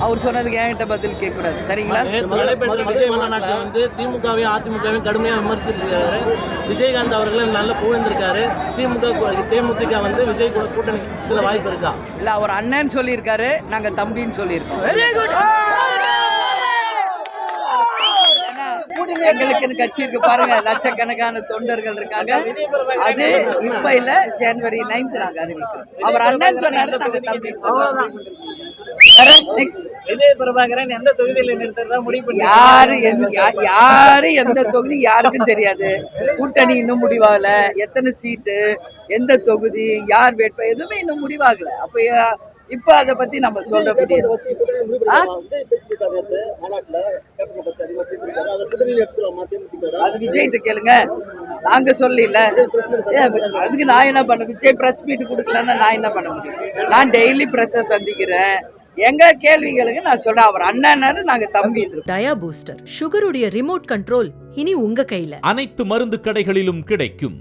அவர் சொன்னதுக்கு என்கிட்ட பதில் கேட்க கூடாது, சரிங்களா? வந்து திமுகவையும் அதிமுகவையும் கடுமையா விமர்சிச்சிருக்காரு. விஜயகாந்த் அவர்கள் நல்ல புகழ்ந்திருக்காரு. தேமுதிக வந்து விஜய் கூட கூட்டணி சில வாய்ப்பு இருக்கா? இல்ல, அவர் அண்ணன் சொல்லியிருக்காரு, நாங்க தம்பின்னு சொல்லியிருக்கோம். எங்களுக்கு கட்சி இருக்கு பாருங்க, லட்சக்கணக்கான தொண்டர்கள் இருக்காங்க. அது இப்ப இல்ல, ஜனவரி 9 நாங்க அறிவிக்கிறோம். அவர் அண்ணன் சொன்னாரு, நாங்க தம்பி. விஜய் பிரபாகரன் எந்த தொகுதியில நிறுத்துறதா முடிவு பண்ணி யாரு எந்த தொகுதி யாருக்கும் தெரியாது. கூட்டணி இன்னும் முடிவாகல. எத்தனை சீட்டு, எந்த தொகுதி, யார் வேட்பாளர், எதுவுமே இன்னும் முடிவாகல. அப்ப இப்ப அதை பத்தி நம்ம சொல்ல முடியாது. அது விஜய்கிட்ட கேளுங்க, நாங்க சொல்லல. அதுக்கு நான் என்ன பண்ண? விஜய் பிரஸ் மீட் கொடுக்கலன்னா நான் என்ன பண்ண முடியும்? நான் டெய்லி பிரஸ் சந்திக்கிறேன். எங்க கேள்விகளுக்கு நான் சொல்றேன், அவர் அண்ணன், நாங்க தம்பி. டயா பூஸ்டர் சுகருடைய ரிமோட் கண்ட்ரோல் இனி உங்க கையில. அனைத்து மருந்து கடைகளிலும் கிடைக்கும்.